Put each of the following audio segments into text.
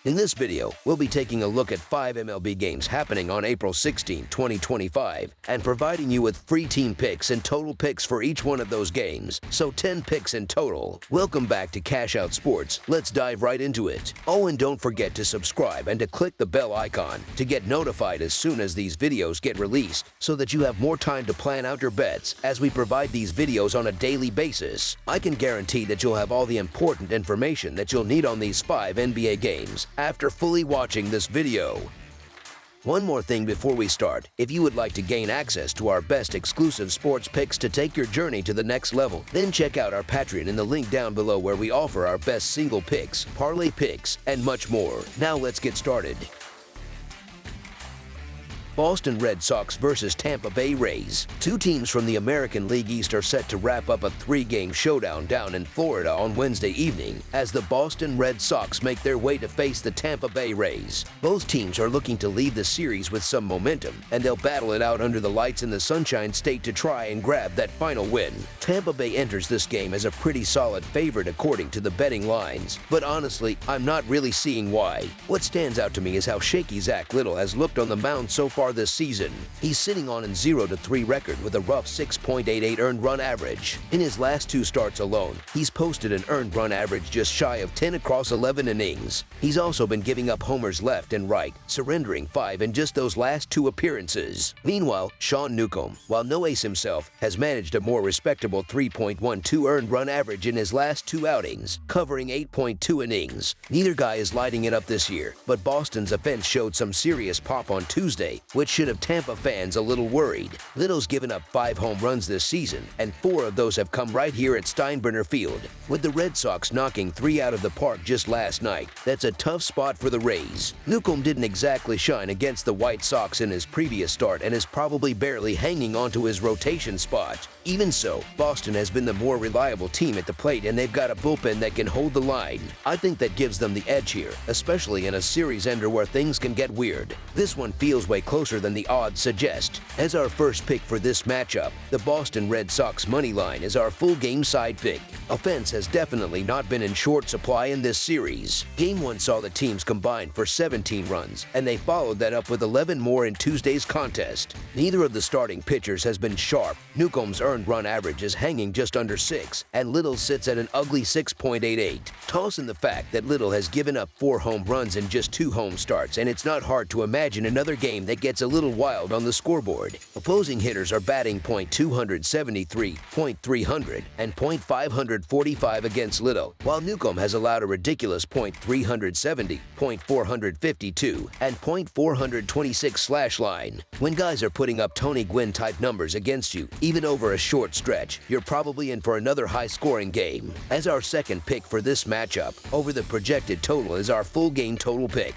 In this video, we'll be taking a look at 5 MLB games happening on April 16, 2025, and providing you with free team picks and total picks for each one of those games, so 10 picks in total. Welcome back to Cash Out Sports. Let's dive right into it. Oh, and don't forget to subscribe and to click the bell icon to get notified as soon as these videos get released, so that you have more time to plan out your bets as we provide these videos on a daily basis. I can guarantee that you'll have all the important information that you'll need on these 5 NBA games after fully watching this video. One more thing before we start. If you would like to gain access to our best exclusive sports picks to take your journey to the next level, then check out our Patreon in the link down below, where we offer our best single picks, parlay picks, and much more. Now let's get started. Boston Red Sox versus Tampa Bay Rays. Two teams from the American League East are set to wrap up a 3-game showdown down in Florida on Wednesday evening as the Boston Red Sox make their way to face the Tampa Bay Rays. Both teams are looking to leave the series with some momentum, and they'll battle it out under the lights in the Sunshine State to try and grab that final win. Tampa Bay enters this game as a pretty solid favorite according to the betting lines, but honestly, I'm not really seeing why. What stands out to me is how shaky Zach Littell has looked on the mound so far this season. He's sitting on a 0-3 record with a rough 6.88 earned run average. In his last 2 starts alone, he's posted an earned run average just shy of 10 across 11 innings. He's also been giving up homers left and right, surrendering 5 in just those last 2 appearances. Meanwhile, Sean Newcomb, while no ace himself, has managed a more respectable 3.12 earned run average in his last 2 outings, covering 8.2 innings. Neither guy is lighting it up this year, but Boston's offense showed some serious pop on Tuesday, which should have Tampa fans a little worried. Little's given up 5 home runs this season, and 4 of those have come right here at Steinbrenner Field. With the Red Sox knocking 3 out of the park just last night, that's a tough spot for the Rays. Newcomb didn't exactly shine against the White Sox in his previous start and is probably barely hanging onto his rotation spot. Even so, Boston has been the more reliable team at the plate, and they've got a bullpen that can hold the line. I think that gives them the edge here, especially in a series ender where things can get weird. This one feels way closer than the odds suggest. As our first pick for this matchup, the Boston Red Sox money line is our full game side pick. Offense has definitely not been in short supply in this series. Game 1 saw the teams combine for 17 runs, and they followed that up with 11 more in Tuesday's contest. Neither of the starting pitchers has been sharp. Newcomb's earned run average is hanging just under 6, and Little sits at an ugly 6.88. Toss in the fact that Little has given up 4 home runs in just 2 home starts, and it's not hard to imagine another game that gets a little wild on the scoreboard. Opposing hitters are batting .273, .300, and .545 against Little, while Newcomb has allowed a ridiculous .370, .452, and .426 slash line. When guys are putting up Tony Gwynn type numbers against you, even over a short stretch, you're probably in for another high-scoring game. As our second pick for this matchup, over the projected total is our full game total pick.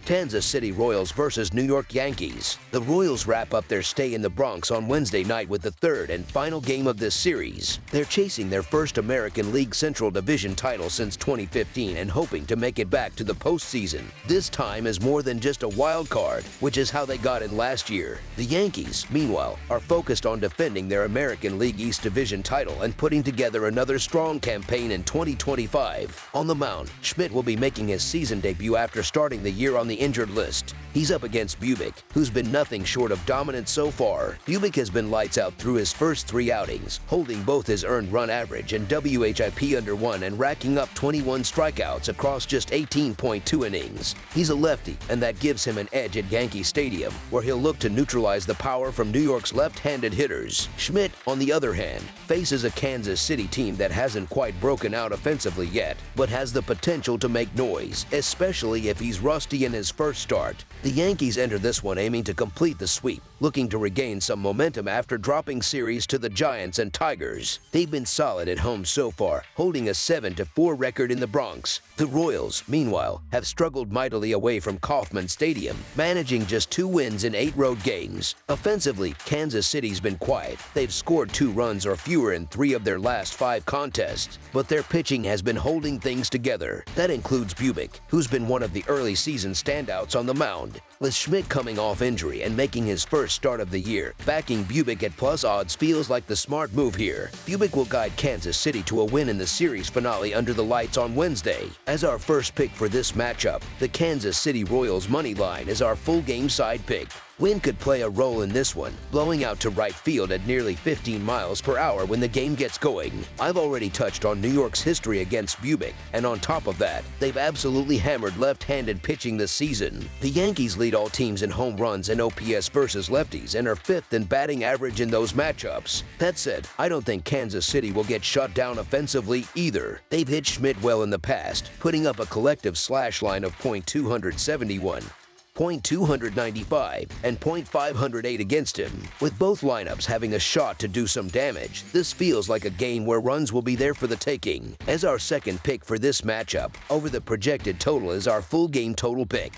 Kansas City Royals versus New York Yankees. The Royals wrap up their stay in the Bronx on Wednesday night with the 3rd and final game of this series. They're chasing their first American League Central Division title since 2015 and hoping to make it back to the postseason. This time is more than just a wild card, which is how they got in last year. The Yankees, meanwhile, are focused on defending their American League East Division title and putting together another strong campaign in 2025. On the mound, Schmidt will be making his season debut after starting the year on the injured list. He's up against Bubic, who's been nothing short of dominant so far. Bubic has been lights out through his first 3 outings, holding both his earned run average and WHIP under 1 and racking up 21 strikeouts across just 18.2 innings. He's a lefty, and that gives him an edge at Yankee Stadium, where he'll look to neutralize the power from New York's left-handed hitters. Schmidt, on the other hand, faces a Kansas City team that hasn't quite broken out offensively yet, but has the potential to make noise, especially if he's rusty in his first start. The Yankees enter this one aiming to complete the sweep, looking to regain some momentum after dropping series to the Giants and Tigers. They've been solid at home so far, holding a 7-4 record in the Bronx. The Royals, meanwhile, have struggled mightily away from Kauffman Stadium, managing just 2 wins in 8 road games. Offensively, Kansas City's been quiet. They've scored 2 runs or fewer in 3 of their last 5 contests, but their pitching has been holding things together. That includes Bubic, who's been one of the early season standouts on the mound. With Schmidt coming off injury and making his first first start of the year, backing Bubic at plus odds feels like the smart move here. Bubic will guide Kansas City to a win in the series finale under the lights on Wednesday. As our first pick for this matchup, the Kansas City Royals money line is our full game side pick. Wind could play a role in this one, blowing out to right field at nearly 15 miles per hour when the game gets going. I've already touched on New York's history against Bubic, and on top of that, they've absolutely hammered left-handed pitching this season. The Yankees lead all teams in home runs and OPS versus lefties and are 5th in batting average in those matchups. That said, I don't think Kansas City will get shut down offensively either. They've hit Schmidt well in the past, putting up a collective slash line of .271. .295 and .508 against him. With both lineups having a shot to do some damage, this feels like a game where runs will be there for the taking. As our second pick for this matchup, over the projected total is our full game total pick.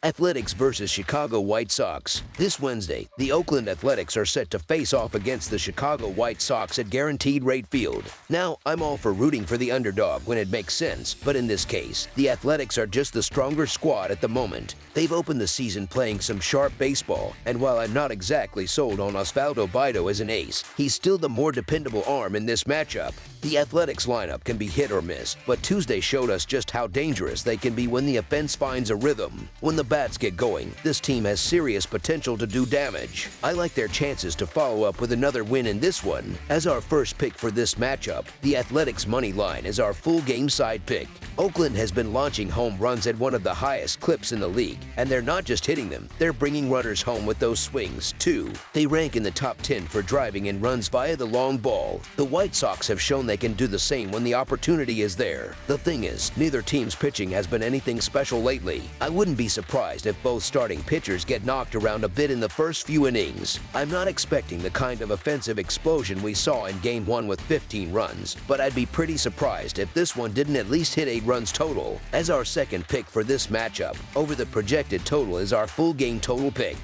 Athletics versus Chicago White Sox. This Wednesday, the Oakland Athletics are set to face off against the Chicago White Sox at Guaranteed Rate Field. Now, I'm all for rooting for the underdog when it makes sense, but in this case, the Athletics are just the stronger squad at the moment. They've opened the season playing some sharp baseball, and while I'm not exactly sold on Osvaldo Bido as an ace, he's still the more dependable arm in this matchup. The Athletics lineup can be hit or miss, but Tuesday showed us just how dangerous they can be when the offense finds a rhythm. When the bats get going, this team has serious potential to do damage. I like their chances to follow up with another win in this one. As our first pick for this matchup, the Athletics money line is our full game side pick. Oakland has been launching home runs at one of the highest clips in the league, and they're not just hitting them, they're bringing runners home with those swings, too. They rank in the top 10 for driving in runs via the long ball. The White Sox have shown they can do the same when the opportunity is there. The thing is, neither team's pitching has been anything special lately. I wouldn't be surprised if both starting pitchers get knocked around a bit in the first few innings. I'm not expecting the kind of offensive explosion we saw in Game 1 with 15 runs, but I'd be pretty surprised if this one didn't at least hit 8 runs total. As our second pick for this matchup, over the projected total is our full game total pick.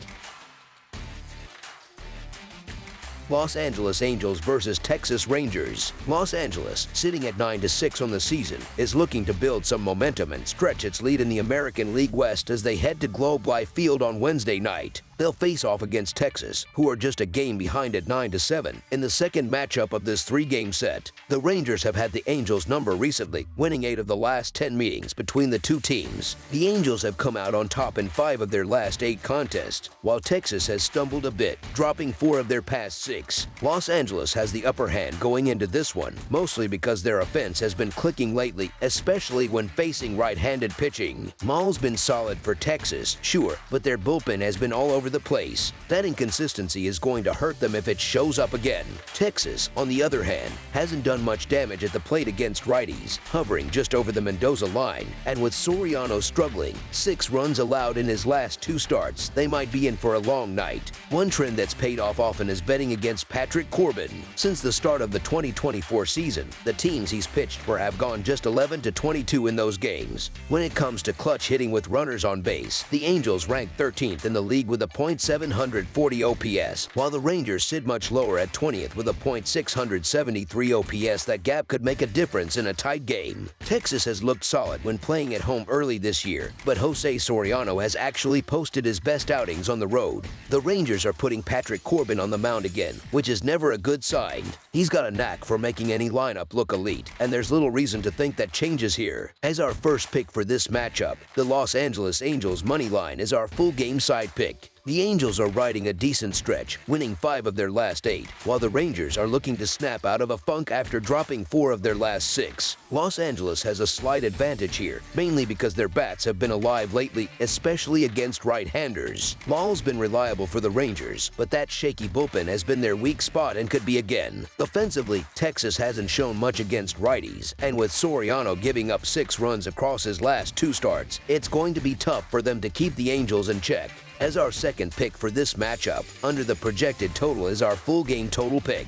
Los Angeles Angels versus Texas Rangers. Los Angeles, sitting at 9-6 on the season, is looking to build some momentum and stretch its lead in the American League West as they head to Globe Life Field on Wednesday night. They'll face off against Texas, who are just a game behind at 9-7 in the second matchup of this 3-game set. The Rangers have had the Angels' number recently, winning 8 of the last 10 meetings between the two teams. The Angels have come out on top in 5 of their last 8 contests, while Texas has stumbled a bit, dropping 4 of their past 6. Los Angeles has the upper hand going into this one, mostly because their offense has been clicking lately, especially when facing right-handed pitching. Maul's been solid for Texas, sure, but their bullpen has been all over the place. That inconsistency is going to hurt them if it shows up again. Texas, on the other hand, hasn't done much damage at the plate against righties, hovering just over the Mendoza line, and with Soriano struggling, 6 runs allowed in his last 2 starts, they might be in for a long night. One trend that's paid off often is betting against Patrick Corbin. Since the start of the 2024 season, the teams he's pitched for have gone just 11-22 in those games. When it comes to clutch hitting with runners on base, the Angels rank 13th in the league with a .740 OPS, while the Rangers sit much lower at 20th with a .673 OPS. That gap could make a difference in a tight game. Texas has looked solid when playing at home early this year, but Jose Soriano has actually posted his best outings on the road. The Rangers are putting Patrick Corbin on the mound again, which is never a good sign. He's got a knack for making any lineup look elite, and there's little reason to think that changes here. As our first pick for this matchup, the Los Angeles Angels money line is our full game side pick. The Angels are riding a decent stretch, winning 5 of their last 8, while the Rangers are looking to snap out of a funk after dropping 4 of their last 6. Los Angeles has a slight advantage here, mainly because their bats have been alive lately, especially against right-handers. Law's been reliable for the Rangers, but that shaky bullpen has been their weak spot and could be again. Offensively, Texas hasn't shown much against righties, and with Soriano giving up 6 runs across his last 2 starts, it's going to be tough for them to keep the Angels in check. As our second pick for this matchup, under the projected total is our full game total pick.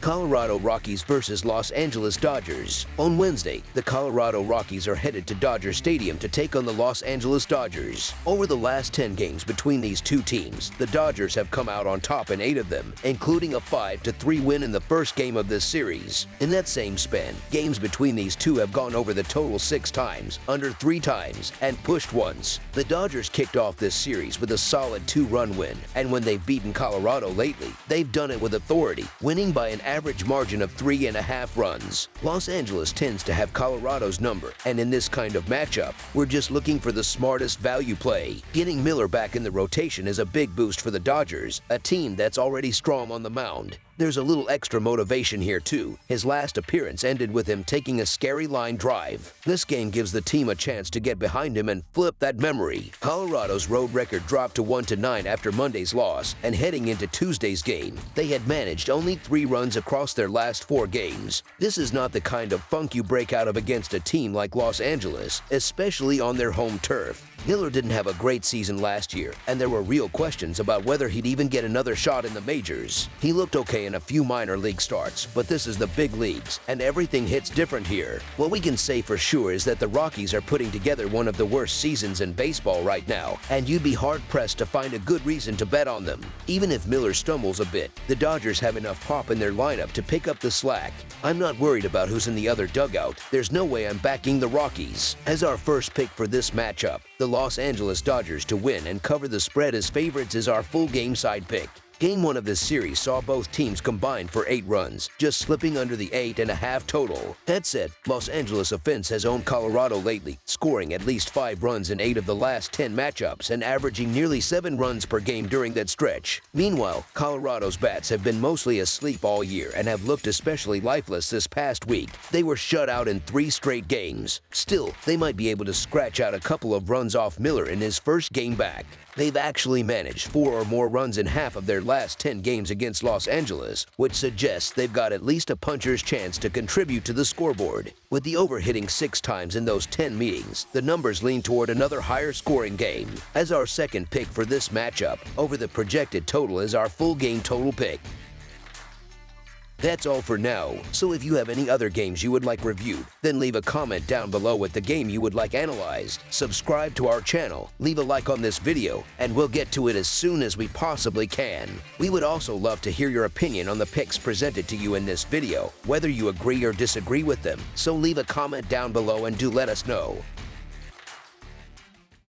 Colorado Rockies versus Los Angeles Dodgers. On Wednesday, the Colorado Rockies are headed to Dodger Stadium to take on the Los Angeles Dodgers. Over the last 10 games between these two teams, the Dodgers have come out on top in 8 of them, including a 5-3 win in the first game of this series. In that same span, games between these two have gone over the total 6 times, under 3 times, and pushed once. The Dodgers kicked off this series with a solid 2-run win, and when they've beaten Colorado lately, they've done it with authority, winning by an average margin of 3.5 runs. Los Angeles tends to have Colorado's number, and in this kind of matchup, we're just looking for the smartest value play. Getting Miller back in the rotation is a big boost for the Dodgers, a team that's already strong on the mound. There's a little extra motivation here too. His last appearance ended with him taking a scary line drive. This game gives the team a chance to get behind him and flip that memory. Colorado's road record dropped to 1-9 after Monday's loss, and heading into Tuesday's game, they had managed only 3 runs across their last 4 games. This is not the kind of funk you break out of against a team like Los Angeles, especially on their home turf. Miller didn't have a great season last year, and there were real questions about whether he'd even get another shot in the majors. He looked okay in a few minor league starts, but this is the big leagues, and everything hits different here. What we can say for sure is that the Rockies are putting together one of the worst seasons in baseball right now, and you'd be hard-pressed to find a good reason to bet on them. Even if Miller stumbles a bit, the Dodgers have enough pop in their lineup to pick up the slack. I'm not worried about who's in the other dugout. There's no way I'm backing the Rockies. As our first pick for this matchup, the Los Angeles Dodgers to win and cover the spread as favorites is our full game side pick. Game 1 of this series saw both teams combine for 8 runs, just slipping under the 8.5 total. That said, Los Angeles offense has owned Colorado lately, scoring at least 5 runs in 8 of the last 10 matchups and averaging nearly 7 runs per game during that stretch. Meanwhile, Colorado's bats have been mostly asleep all year and have looked especially lifeless this past week. They were shut out in 3 straight games. Still, they might be able to scratch out a couple of runs off Miller in his first game back. They've actually managed 4 or more runs in half of their last 10 games against Los Angeles, which suggests they've got at least a puncher's chance to contribute to the scoreboard. With the over hitting 6 times in those 10 meetings, the numbers lean toward another higher scoring game. As our second pick for this matchup, over the projected total is our full game total pick. That's all for now, so if you have any other games you would like reviewed, then leave a comment down below with the game you would like analyzed. Subscribe to our channel, leave a like on this video, and we'll get to it as soon as we possibly can. We would also love to hear your opinion on the picks presented to you in this video, whether you agree or disagree with them, so leave a comment down below and do let us know.